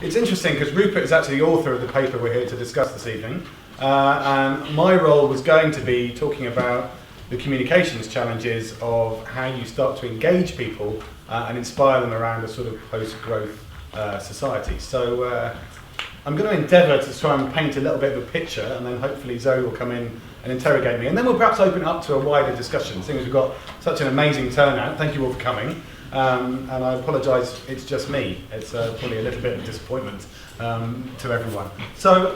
It's interesting because Rupert is actually the author of the paper we're here to discuss this evening, and my role was going to be talking about the communications challenges of how you start to engage people and inspire them around a sort of post-growth society. So I'm going to endeavour to try and paint a little bit of a picture, and then hopefully Zoe will come in and interrogate me, and then we'll perhaps open it up to a wider discussion, seeing as we've got such an amazing turnout. Thank you all for coming. And I apologise, it's just me. It's probably a little bit of disappointment to everyone. So,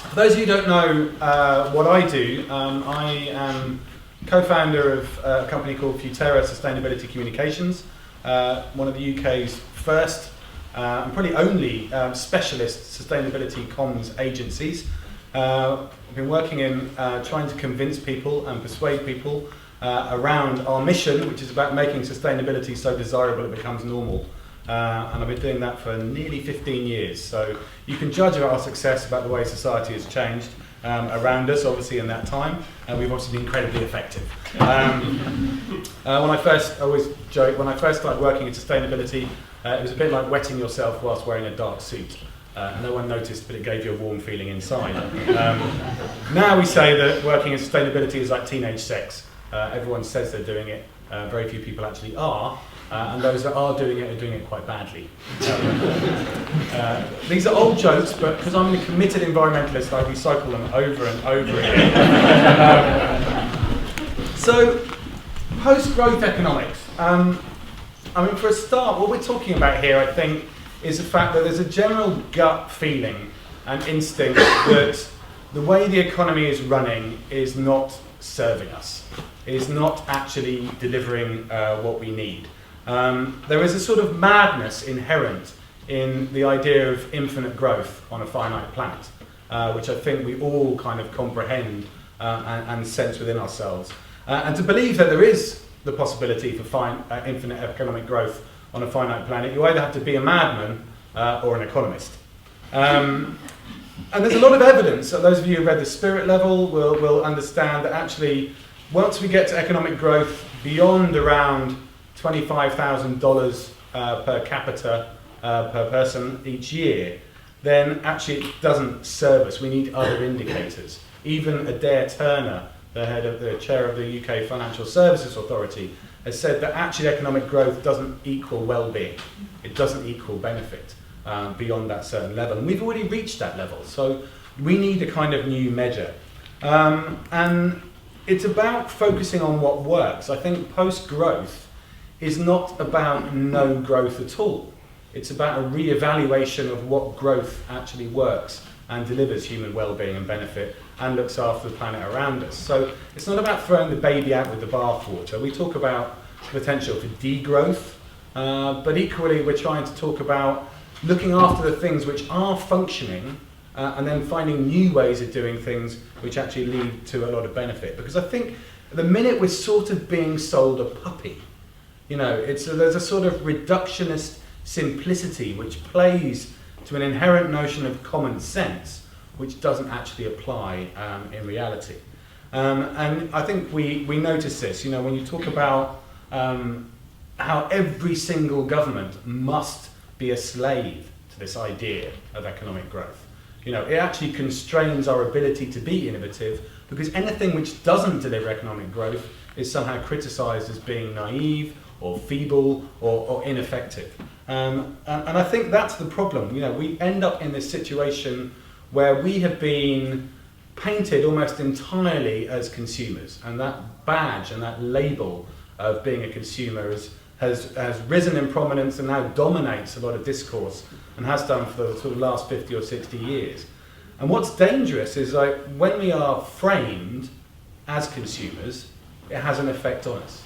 for those of you who don't know what I do, I am co-founder of a company called Futera Sustainability Communications, one of the UK's first and probably only specialist sustainability comms agencies. I've been working in trying to convince people and persuade people around our mission, which is about making sustainability so desirable it becomes normal. And I've been doing that for nearly 15 years. So you can judge our success about the way society has changed around us, obviously, in that time. And we've obviously been incredibly effective. I always joke, when I first started working in sustainability, it was a bit like wetting yourself whilst wearing a dark suit. No one noticed, but it gave you a warm feeling inside. Now we say that working in sustainability is like teenage sex. Everyone says they're doing it, very few people actually are, and those that are doing it quite badly. These are old jokes, but because I'm a committed environmentalist, I recycle them over and over again. So, post-growth economics. For a start, what we're talking about here, I think, is the fact that there's a general gut feeling and instinct that the way the economy is running is not serving us. Is not actually delivering what we need. There is a sort of madness inherent in the idea of infinite growth on a finite planet, which I think we all kind of comprehend and sense within ourselves. And to believe that there is the possibility for infinite economic growth on a finite planet, you either have to be a madman or an economist. And there's a lot of evidence, so those of you who read The Spirit Level will understand that actually once we get to economic growth beyond around $25,000 per capita per person each year, then actually it doesn't serve us. We need other indicators. Even Adair Turner, the chair of the UK Financial Services Authority, has said that actually economic growth doesn't equal well-being. It doesn't equal benefit beyond that certain level. And we've already reached that level. So we need a kind of new measure. And it's about focusing on what works. I think post-growth is not about no growth at all. It's about a re-evaluation of what growth actually works and delivers human well-being and benefit and looks after the planet around us. So it's not about throwing the baby out with the bathwater. We talk about potential for degrowth, but equally we're trying to talk about looking after the things which are functioning and then finding new ways of doing things which actually lead to a lot of benefit. Because I think the minute we're sort of being sold a puppy, there's a sort of reductionist simplicity which plays to an inherent notion of common sense which doesn't actually apply in reality. And I think we notice this, when you talk about how every single government must be a slave to this idea of economic growth. It actually constrains our ability to be innovative because anything which doesn't deliver economic growth is somehow criticised as being naive or feeble or ineffective. And I think that's the problem. We end up in this situation where we have been painted almost entirely as consumers, and that badge and that label of being a consumer has risen in prominence and now dominates a lot of discourse and has done for the sort of last 50 or 60 years. And what's dangerous is when we are framed as consumers, it has an effect on us.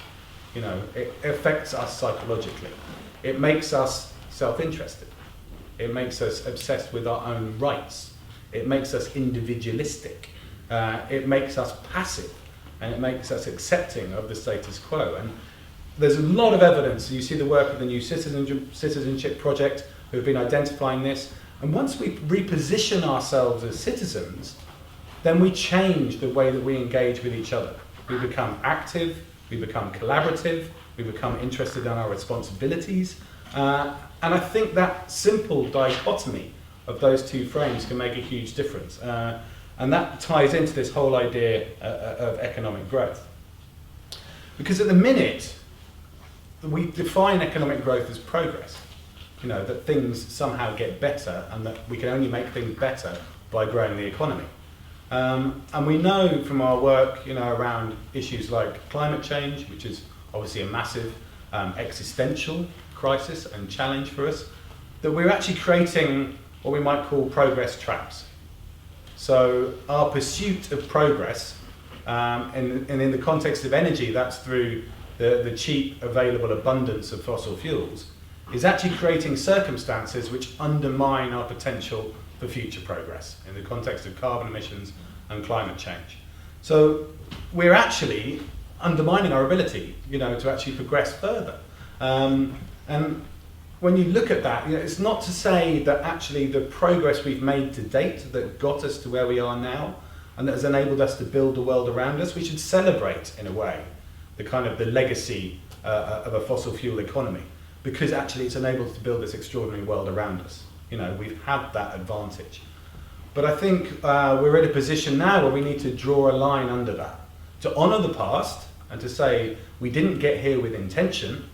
It affects us psychologically. It makes us self-interested. It makes us obsessed with our own rights. It makes us individualistic. It makes us passive. And it makes us accepting of the status quo. And there's a lot of evidence. You see the work of the New Citizenship Project, who have been identifying this. And once we reposition ourselves as citizens, then we change the way that we engage with each other. We become active, we become collaborative, we become interested in our responsibilities, And I think that simple dichotomy of those two frames can make a huge difference. And that ties into this whole idea of economic growth. Because at the minute, we define economic growth as progress. You know, that things somehow get better and that we can only make things better by growing the economy. And we know from our work, you know, around issues like climate change, which is obviously a massive existential crisis and challenge for us, that we're actually creating what we might call progress traps. So our pursuit of progress, and in the context of energy, that's through the cheap, available abundance of fossil fuels, is actually creating circumstances which undermine our potential for future progress in the context of carbon emissions and climate change. So we're actually undermining our ability, you know, to actually progress further. And when you look at that, you know, it's not to say that actually the progress we've made to date that got us to where we are now and that has enabled us to build the world around us, we should celebrate, in a way, the kind of the legacy of a fossil fuel economy, because actually it's enabled us to build this extraordinary world around us. You know, we've had that advantage. But I think we're in a position now where we need to draw a line under that, to honour the past and to say we didn't get here with intention,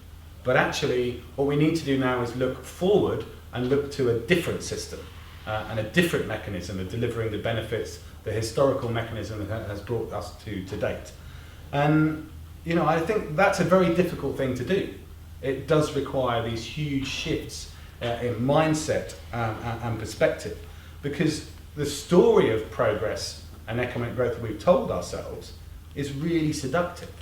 but actually what we need to do now is look forward and look to a different system and a different mechanism of delivering the benefits the historical mechanism has brought us to date. And you know, I think that's a very difficult thing to do. It does require these huge shifts in mindset and perspective, because the story of progress and economic growth that we've told ourselves is really seductive.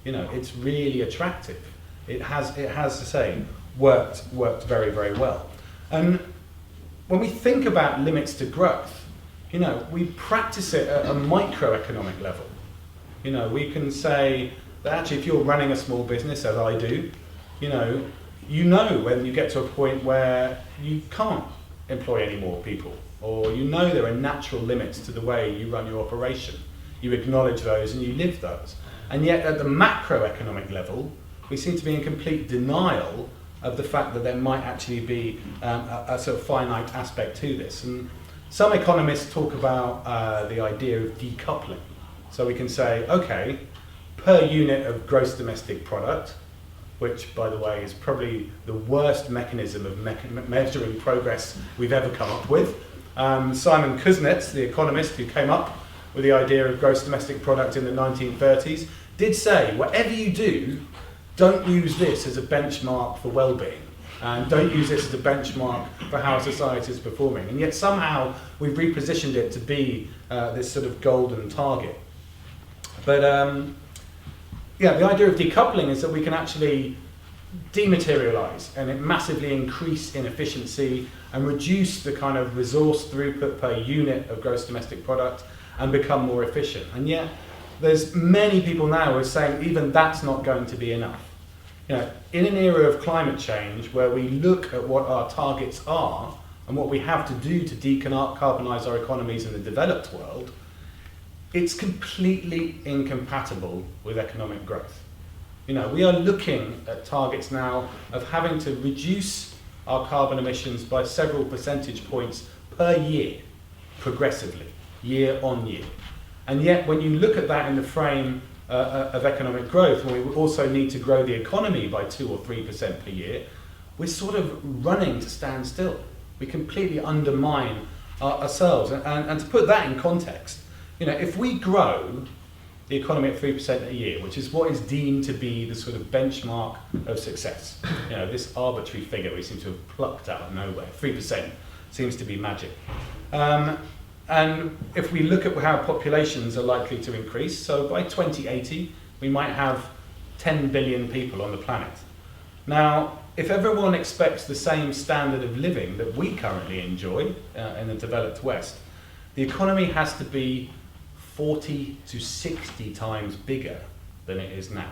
You know, it's really attractive. It has to say, worked very, very well. And when we think about limits to growth, you know, we practice it at a microeconomic level. You know, we can say that actually if you're running a small business, as I do, you know when you get to a point where you can't employ any more people, or you know there are natural limits to the way you run your operation. You acknowledge those and you live those. And yet at the macroeconomic level, we seem to be in complete denial of the fact that there might actually be a sort of finite aspect to this. And some economists talk about the idea of decoupling. So we can say, okay, per unit of gross domestic product, which, by the way, is probably the worst mechanism of measuring progress we've ever come up with. Simon Kuznets, the economist who came up with the idea of gross domestic product in the 1930s, did say, whatever you do, don't use this as a benchmark for well-being, and don't use this as a benchmark for how society is performing. And yet somehow we've repositioned it to be this sort of golden target. But yeah, the idea of decoupling is that we can actually dematerialize and it massively increase inefficiency and reduce the kind of resource throughput per unit of gross domestic product and become more efficient. And yet there's many people now who are saying even that's not going to be enough. You know, in an era of climate change where we look at what our targets are and what we have to do to decarbonize our economies in the developed world, it's completely incompatible with economic growth. You know, we are looking at targets now of having to reduce our carbon emissions by several percentage points per year, progressively, year on year. And yet, when you look at that in the frame of economic growth, when we also need to grow the economy by 2 or 3% per year, we're sort of running to stand still. We completely undermine ourselves. And to put that in context, you know, if we grow the economy at 3% a year, which is what is deemed to be the sort of benchmark of success, you know, this arbitrary figure we seem to have plucked out of nowhere, 3% seems to be magic. And if we look at how populations are likely to increase, so by 2080, we might have 10 billion people on the planet. Now, if everyone expects the same standard of living that we currently enjoy in the developed West, the economy has to be 40 to 60 times bigger than it is now.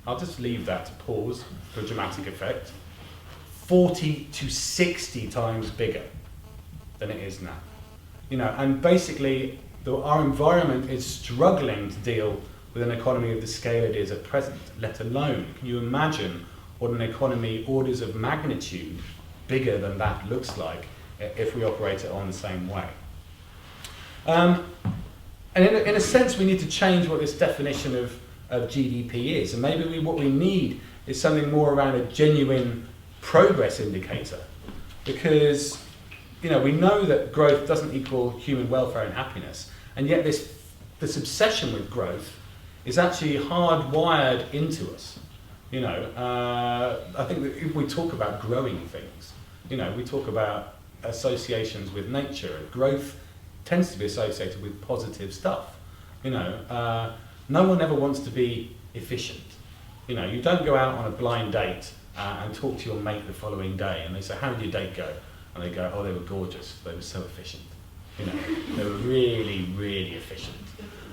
I'll just leave that to pause for dramatic effect. 40 to 60 times bigger than it is now. You know, and basically our environment is struggling to deal with an economy of the scale it is at present, let alone, can you imagine or an economy orders of magnitude bigger than that looks like if we operate it on the same way. And in a sense, we need to change what this definition of GDP is. And maybe what we need is something more around a genuine progress indicator. Because we know that growth doesn't equal human welfare and happiness. And yet this obsession with growth is actually hardwired into us. I think that if we talk about growing things, we talk about associations with nature. Growth tends to be associated with positive stuff. No one ever wants to be efficient. You don't go out on a blind date and talk to your mate the following day and they say, how did your date go? And they go, oh, they were gorgeous, they were so efficient. They were really, really efficient.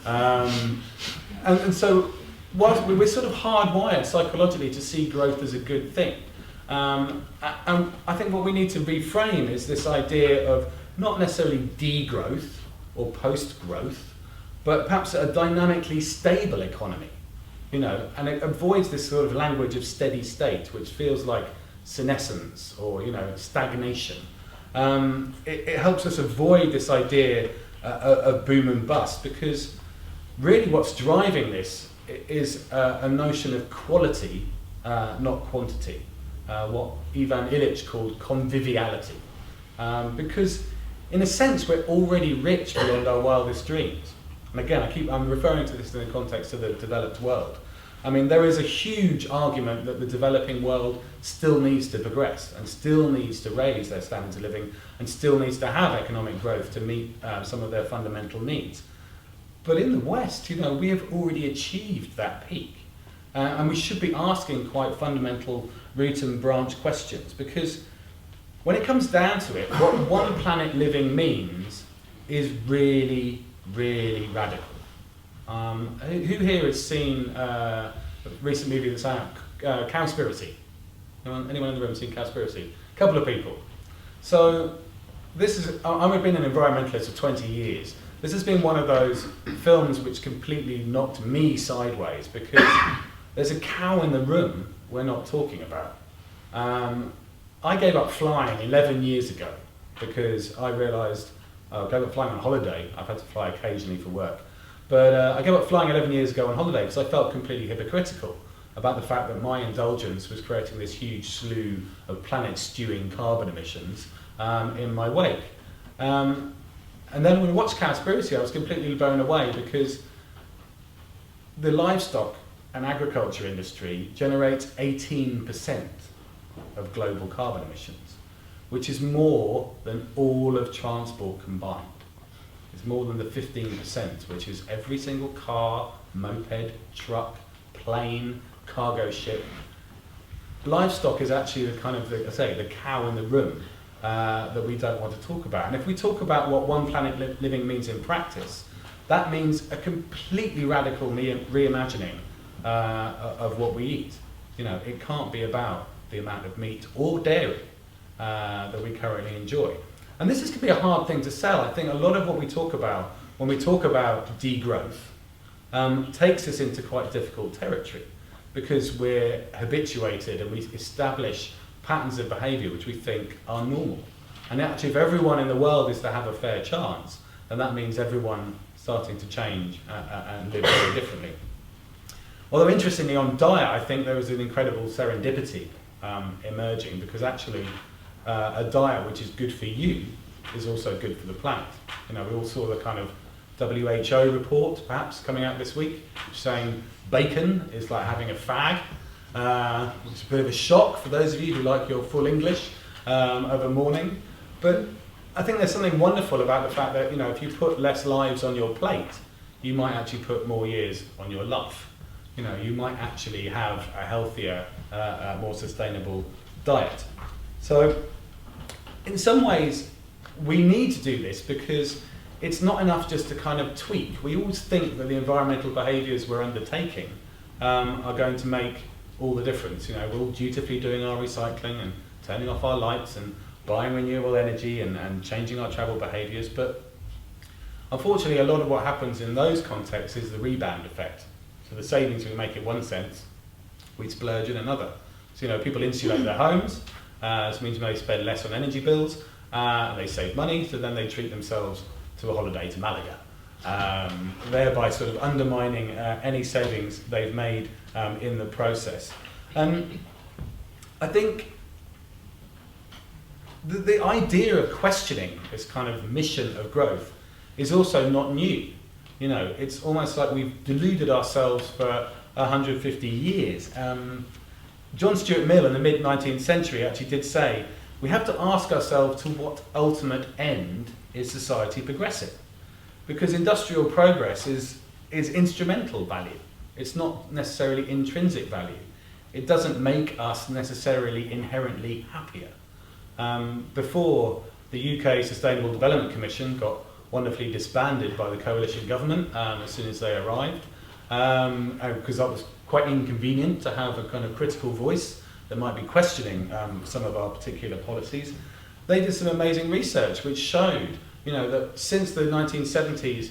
And so whilst we're sort of hardwired psychologically to see growth as a good thing. And I think what we need to reframe is this idea of not necessarily degrowth or post-growth, but perhaps a dynamically stable economy. And it avoids this sort of language of steady state, which feels like senescence or stagnation. It helps us avoid this idea of boom and bust, because really what's driving this is a notion of quality, not quantity. What Ivan Illich called conviviality. Because in a sense we're already rich beyond our wildest dreams. And again, I'm referring to this in the context of the developed world. I mean, there is a huge argument that the developing world still needs to progress and still needs to raise their standards of living and still needs to have economic growth to meet some of their fundamental needs. But in the West, we have already achieved that peak. And we should be asking quite fundamental root and branch questions, because when it comes down to it, what one planet living means is really, really radical. Who here has seen a recent movie that's out, Cowspiracy? Anyone in the room seen Cowspiracy? A couple of people. So I've been an environmentalist for 20 years. This has been one of those films which completely knocked me sideways, because there's a cow in the room we're not talking about. I gave up flying 11 years ago because I realised I gave up flying on holiday. I've had to fly occasionally for work. But I gave up flying 11 years ago on holiday because I felt completely hypocritical about the fact that my indulgence was creating this huge slew of planet-stewing carbon emissions in my wake. And then when I watched Cowspiracy, I was completely blown away, because the livestock and agriculture industry generates 18% of global carbon emissions, which is more than all of transport combined. It's more than the 15%, which is every single car, moped, truck, plane, cargo ship. Livestock is actually the kind of, the cow in the room that we don't want to talk about. And if we talk about what one planet living means in practice, that means a completely radical reimagining of what we eat. It can't be about the amount of meat or dairy that we currently enjoy. And this is going to be a hard thing to sell. I think a lot of what we talk about when we talk about degrowth takes us into quite difficult territory, because we're habituated and we establish patterns of behaviour which we think are normal. And actually, if everyone in the world is to have a fair chance, then that means everyone starting to change and live very differently. Although interestingly, on diet, I think there was an incredible serendipity emerging, because actually a diet which is good for you is also good for the planet. We all saw the kind of WHO report, perhaps, coming out this week, saying bacon is like having a fag. It's a bit of a shock for those of you who like your full English of a morning. But I think there's something wonderful about the fact that, if you put less lives on your plate, you might actually put more years on your life. You might actually have a healthier, more sustainable diet. So, in some ways, we need to do this, because it's not enough just to kind of tweak. We always think that the environmental behaviours we're undertaking are going to make all the difference. We're all dutifully doing our recycling and turning off our lights and buying renewable energy and changing our travel behaviours. But unfortunately, a lot of what happens in those contexts is the rebound effect. So the savings we make in one sense, we splurge in another. So, people insulate their homes, this means they spend less on energy bills, they save money, so then they treat themselves to a holiday to Malaga, thereby sort of undermining any savings they've made in the process. I think the idea of questioning this kind of mission of growth is also not new. It's almost like we've deluded ourselves for 150 years. John Stuart Mill in the mid-19th century actually did say, we have to ask ourselves to what ultimate end is society progressing? Because industrial progress is instrumental value. It's not necessarily intrinsic value. It doesn't make us necessarily inherently happier. Before the UK Sustainable Development Commission got wonderfully disbanded by the coalition government as soon as they arrived, because that was quite inconvenient to have a kind of critical voice that might be questioning some of our particular policies. They did some amazing research which showed, that since the 1970s,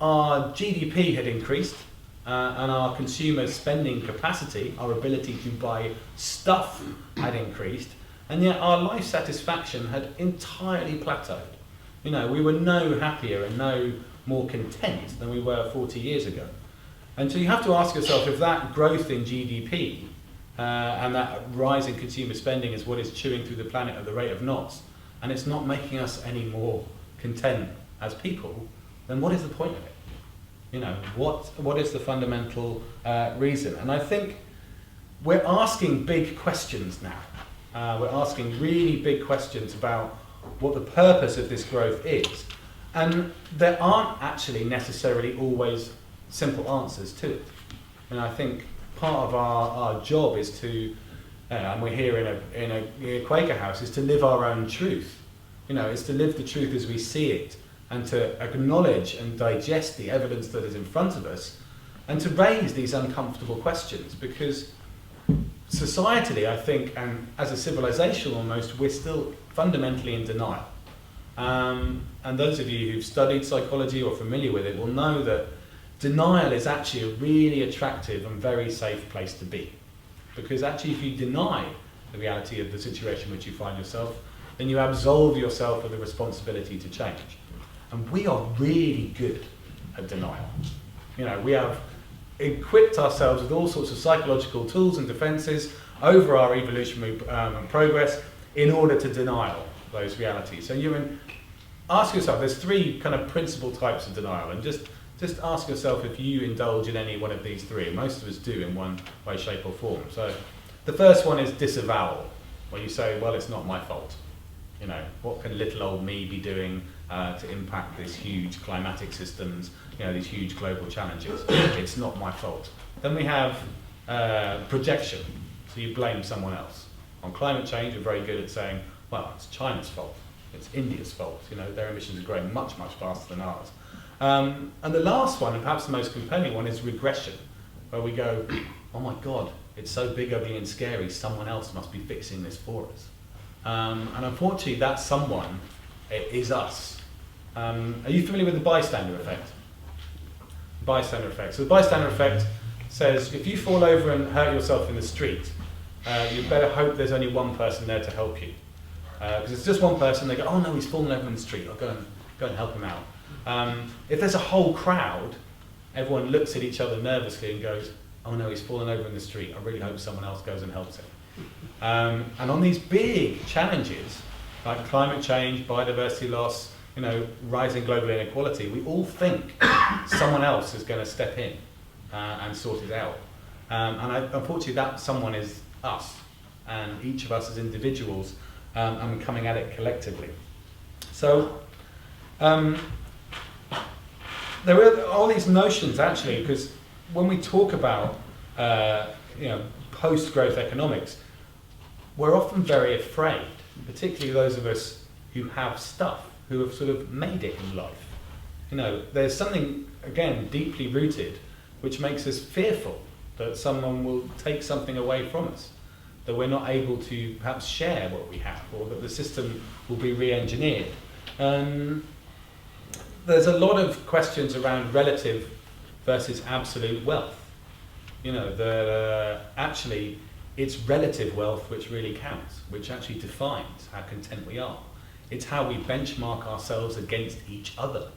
our GDP had increased and our consumer spending capacity, our ability to buy stuff, had increased, and yet our life satisfaction had entirely plateaued. We were no happier and no more content than we were 40 years ago. And so you have to ask yourself, if that growth in GDP and that rise in consumer spending is what is chewing through the planet at the rate of knots, and it's not making us any more content as people, then what is the point of it? What is the fundamental reason? And I think we're asking big questions now. We're asking really big questions about what the purpose of this growth is. And there aren't actually necessarily always simple answers to it. And I think part of our job is to, and we're here in a Quaker house, is to live our own truth. It's to live the truth as we see it, and to acknowledge and digest the evidence that is in front of us, and to raise these uncomfortable questions, because societally, I think, and as a civilization almost, we're still fundamentally in denial. And those of you who've studied psychology or familiar with it will know that denial is actually a really attractive and very safe place to be. Because actually, if you deny the reality of the situation in which you find yourself, then you absolve yourself of the responsibility to change. And we are really good at denial. We have equipped ourselves with all sorts of psychological tools and defenses over our evolutionary progress in order to deny those realities. So ask yourself, there's three kind of principal types of denial, and just ask yourself if you indulge in any one of these three. Most of us do in one way, shape or form. So the first one is disavowal, where you say, well, it's not my fault. What can little old me be doing to impact these huge climatic systems, these huge global challenges? It's not my fault. Then we have projection, so you blame someone else. On climate change, we're very good at saying, well, it's China's fault, it's India's fault, their emissions are growing much, much faster than ours. And the last one, and perhaps the most compelling one, is regression, where we go, oh my God, it's so big, ugly and scary, someone else must be fixing this for us. And unfortunately, that someone is us. Are you familiar with the bystander effect? Bystander effect. So the bystander effect says, if you fall over and hurt yourself in the street, you better hope there's only one person there to help you. Because it's just one person, they go, oh no, he's fallen over in the street, I'll go and help him out. If there's a whole crowd, everyone looks at each other nervously and goes, oh no, he's fallen over in the street, I really hope someone else goes and helps him. And on these big challenges, like climate change, biodiversity loss, rising global inequality, we all think someone else is going to step in and sort it out. Unfortunately, that someone is us, and each of us as individuals, and coming at it collectively. So there are all these notions, actually, because when we talk about post-growth economics, we're often very afraid, particularly those of us who have stuff, who have sort of made it in life. There's something, again, deeply rooted, which makes us fearful that someone will take something away from us, that we're not able to perhaps share what we have, or that the system will be re-engineered. There's a lot of questions around relative versus absolute wealth. Actually, it's relative wealth which really counts, which actually defines how content we are. It's how we benchmark ourselves against each other.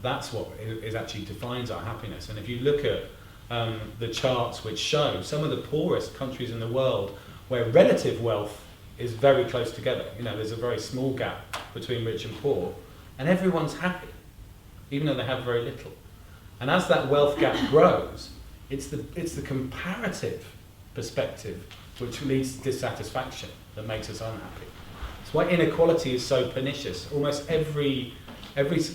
That's what is actually defines our happiness. And if you look at the charts which show some of the poorest countries in the world where relative wealth is very close together, there's a very small gap between rich and poor, and everyone's happy, even though they have very little. And as that wealth gap grows, it's the comparative perspective which leads to dissatisfaction that makes us unhappy. That's why inequality is so pernicious. Almost every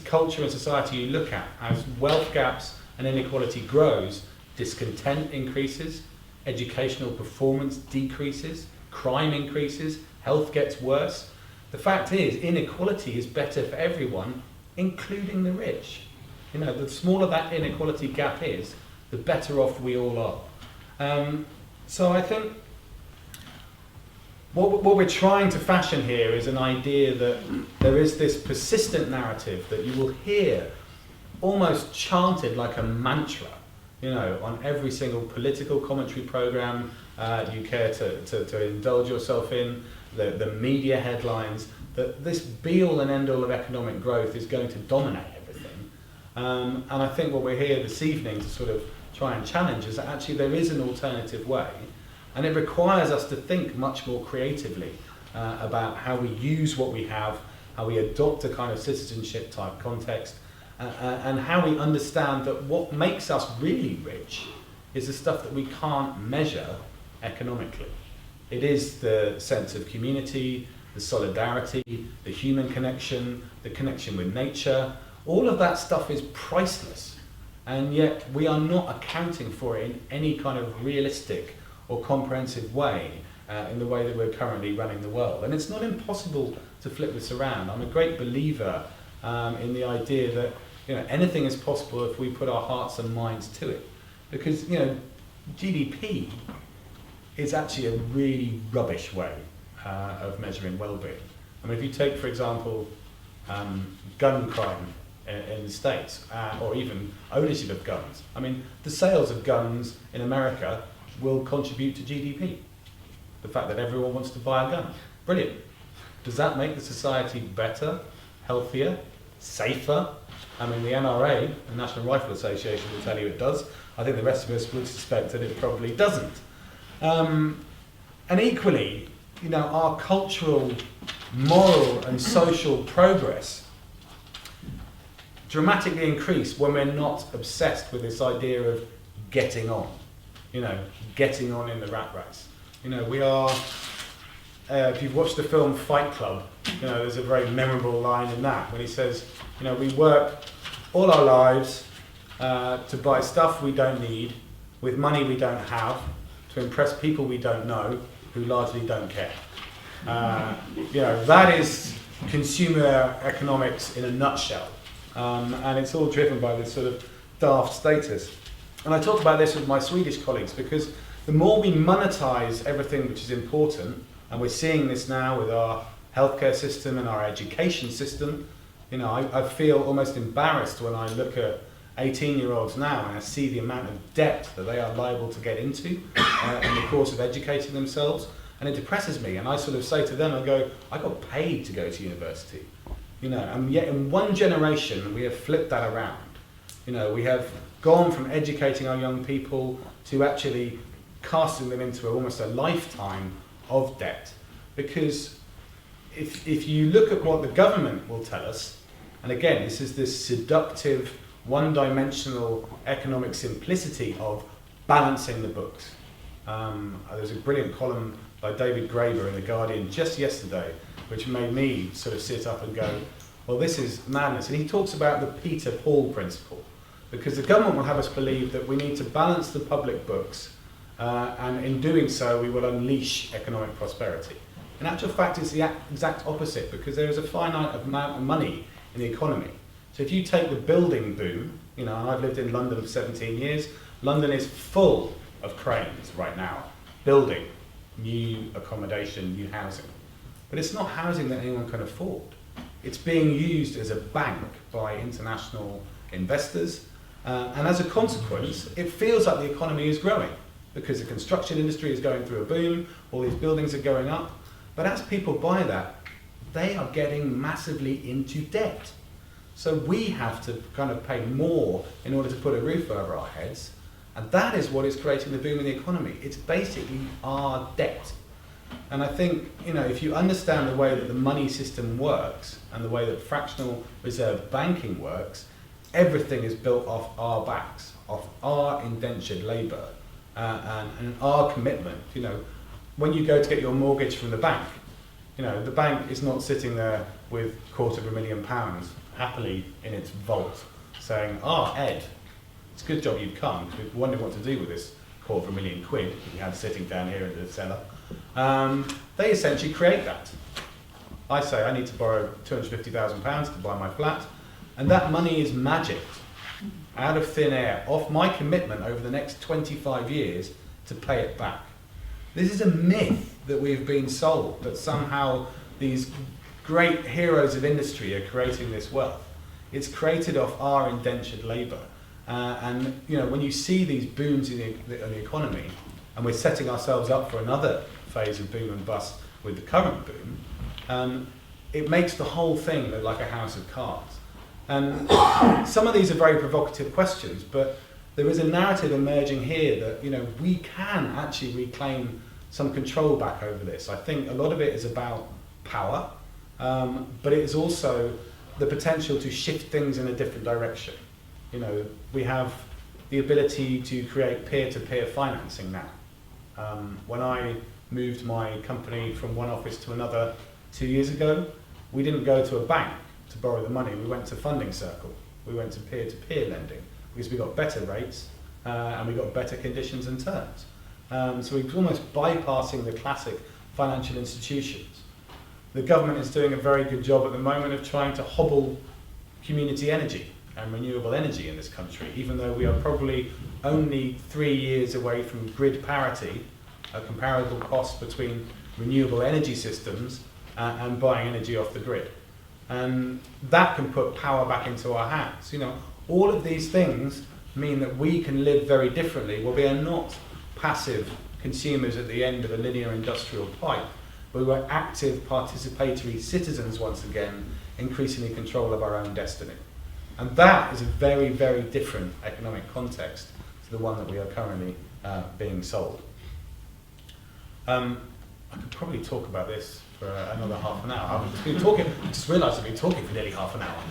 culture and society you look at, as wealth gaps and inequality grows, discontent increases, educational performance decreases, crime increases, health gets worse. The fact is, inequality is better for everyone, including the rich. The smaller that inequality gap is, the better off we all are. So I think what we're trying to fashion here is an idea that there is this persistent narrative that you will hear almost chanted like a mantra, on every single political commentary program you care to indulge yourself in, the media headlines, that this be-all and end-all of economic growth is going to dominate everything. And I think what we're here this evening to sort of try and challenge is that actually there is an alternative way, and it requires us to think much more creatively about how we use what we have, how we adopt a kind of citizenship type context, and how we understand that what makes us really rich is the stuff that we can't measure economically. It is the sense of community, the solidarity, the human connection, the connection with nature. All of that stuff is priceless, and yet we are not accounting for it in any kind of realistic or comprehensive way in the way that we're currently running the world. And it's not impossible to flip this around. I'm a great believer in the idea that anything is possible if we put our hearts and minds to it. Because GDP is actually a really rubbish way of measuring well-being. I mean, if you take, for example, gun crime in the States, or even ownership of guns. I mean, the sales of guns in America will contribute to GDP. The fact that everyone wants to buy a gun. Brilliant. Does that make the society better, healthier, safer? I mean, the NRA, the National Rifle Association, will tell you it does. I think the rest of us would suspect that it probably doesn't. And equally, our cultural, moral and social progress dramatically increase when we're not obsessed with this idea of getting on, getting on in the rat race. We are, if you've watched the film Fight Club, there's a very memorable line in that when he says, we work all our lives to buy stuff we don't need, with money we don't have, to impress people we don't know, who largely don't care. That is consumer economics in a nutshell. And it's all driven by this sort of daft status. And I talk about this with my Swedish colleagues because the more we monetize everything which is important, and we're seeing this now with our healthcare system and our education system, I feel almost embarrassed when I look at 18-year-olds now and I see the amount of debt that they are liable to get into in the course of educating themselves, and it depresses me. And I sort of say to them, I got paid to go to university. And yet in one generation we have flipped that around. We have gone from educating our young people to actually casting them into almost a lifetime of debt. Because if you look at what the government will tell us, and again, this is this seductive, one-dimensional economic simplicity of balancing the books. There's a brilliant column by David Graeber in The Guardian just yesterday, which made me sort of sit up and go, well, this is madness. And he talks about the Peter Paul principle, because the government will have us believe that we need to balance the public books, and in doing so, we will unleash economic prosperity. In actual fact, it's the exact opposite, because there is a finite amount of money in the economy. So if you take the building boom, and I've lived in London for 17 years, London is full of cranes right now, building new accommodation, new housing. But it's not housing that anyone can afford. It's being used as a bank by international investors, and as a consequence, it feels like the economy is growing. because the construction industry is going through a boom, all these buildings are going up. But as people buy that, they are getting massively into debt. So we have to kind of pay more in order to put a roof over our heads, and that is what is creating the boom in the economy. It's basically our debt. And I think, if you understand the way that the money system works and the way that fractional reserve banking works, everything is built off our backs, off our indentured labour, and our commitment. When you go to get your mortgage from the bank, the bank is not sitting there with £250,000 happily in its vault saying, Ed, it's a good job you've come, because we've wondered what to do with this £250,000 that you had sitting down here in the cellar. They essentially create that. I say I need to borrow £250,000 to buy my flat, and that money is magicked out of thin air off my commitment over the next 25 years to pay it back. This is a myth that we've been sold, that somehow these great heroes of industry are creating this wealth. It's created off our indentured labour. And when you see these booms in the economy, and we're setting ourselves up for another phase of boom and bust with the current boom, it makes the whole thing look like a house of cards. And some of these are very provocative questions, but there is a narrative emerging here that we can actually reclaim some control back over this. I think a lot of it is about power, but it is also the potential to shift things in a different direction. We have the ability to create peer-to-peer financing now. When I moved my company from one office to another 2 years ago, we didn't go to a bank to borrow the money. We went to Funding Circle. We went to peer-to-peer lending because we got better rates and we got better conditions and terms. So we're almost bypassing the classic financial institutions. The government is doing a very good job at the moment of trying to hobble community energy and renewable energy in this country, even though we are probably only 3 years away from grid parity, a comparable cost between renewable energy systems and buying energy off the grid. And that can put power back into our hands. All of these things mean that we can live very differently, where we are not passive consumers at the end of a linear industrial pipe, but we're active participatory citizens once again, increasingly control of our own destiny. And that is a very, very different economic context to the one that we are currently being sold. I could probably talk about this for another half an hour. I just realised I've been talking for nearly half an hour.